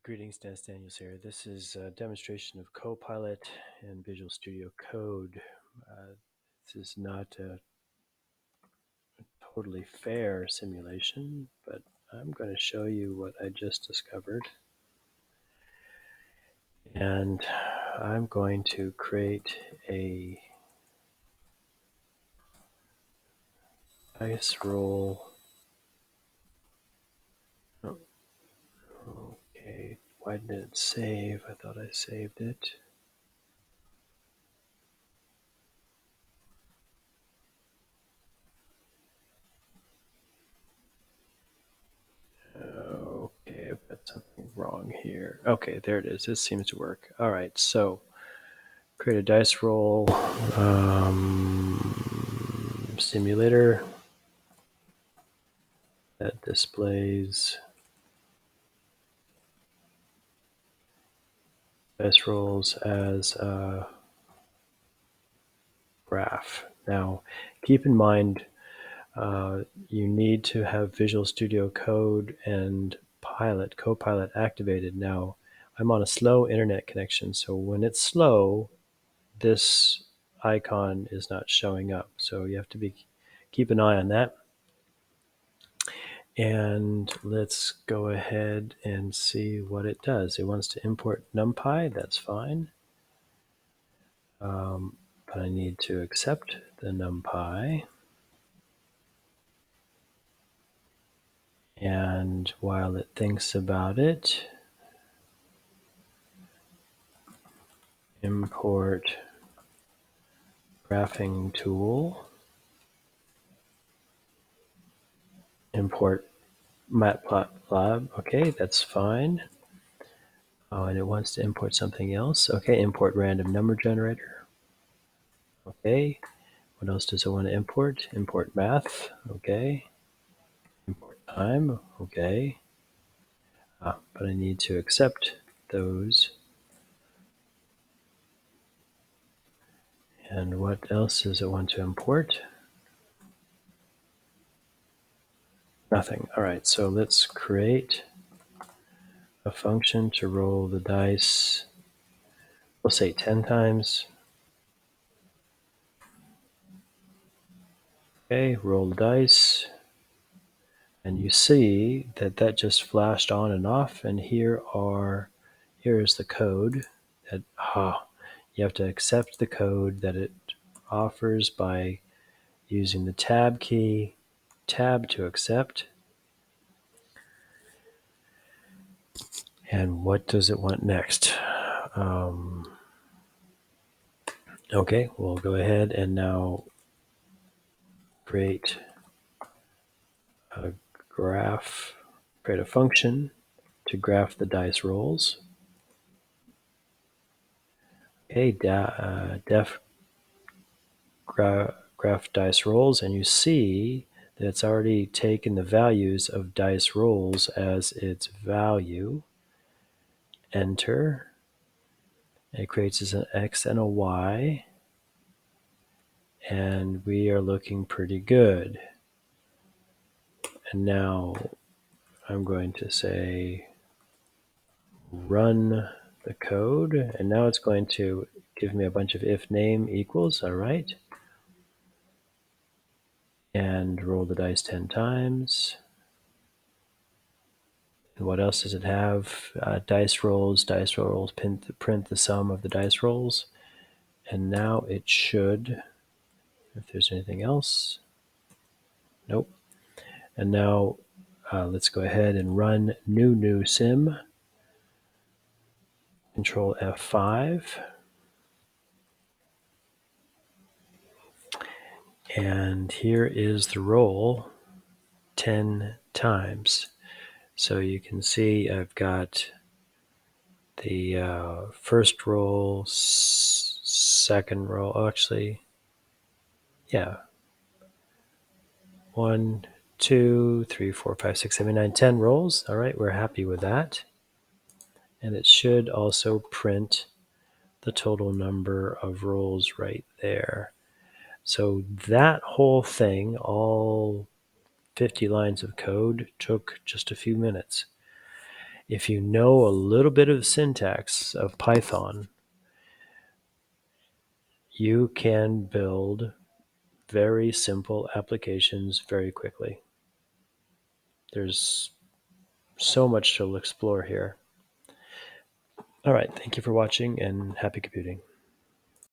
Greetings, Dennis Daniels here. This is a demonstration of Copilot and Visual Studio Code. This is not a totally fair simulation, but I'm going to show you what I just discovered. And I'm going to create a dice roll. Oh, okay, why didn't it save? I thought I saved it. Okay, I've got something wrong here. Okay, there it is. This seems to work. All right, so create a dice roll simulator that displays dice rolls as a graph. Now, keep in mind you need to have Visual Studio Code and Copilot activated. Now, I'm on a slow internet connection, so when it's slow, this icon is not showing up. So you have to keep an eye on that. And let's go ahead and see what it does. It wants to import NumPy. That's fine. But I need to accept the NumPy. And while it thinks about it, import graphing tool, import Matplotlib. Okay, that's fine. Oh, and it wants to import something else. Okay, import random number generator. Okay, what else does it want to import? Import math. Okay, import time. Okay, but I need to accept those. And what else does it want to import? Nothing. All right, so let's create a function to roll the dice. We'll say 10 times. Okay, roll the dice. And you see that that just flashed on and off. And here is the code that you have to accept the code that it offers by using the tab key, tab to accept. And what does it want next? Okay, we'll go ahead and now create a graph, create a function to graph the dice rolls. Okay, def graph dice rolls, and you see that it's already taken the values of dice rolls as its value. Enter. It creates an X and a Y, and we are looking pretty good. And now I'm going to say run the code, and now it's going to give me a bunch of if name equals. All right. And roll the dice 10 times. And what else does it have? Dice rolls print the sum of the dice rolls. And now it should, if there's anything else, nope. And now let's go ahead and run new sim. Control F5. And here is the roll 10 times. So you can see I've got the first roll, second roll, actually, yeah. 1, 2, 3, 4, 5, 6, 7, 9, 10 rolls. All right, we're happy with that. And it should also print the total number of rolls right there. So that whole thing, all 50 lines of code, took just a few minutes. If you know a little bit of syntax of Python, you can build very simple applications very quickly. There's so much to explore here. All right, thank you for watching and happy computing.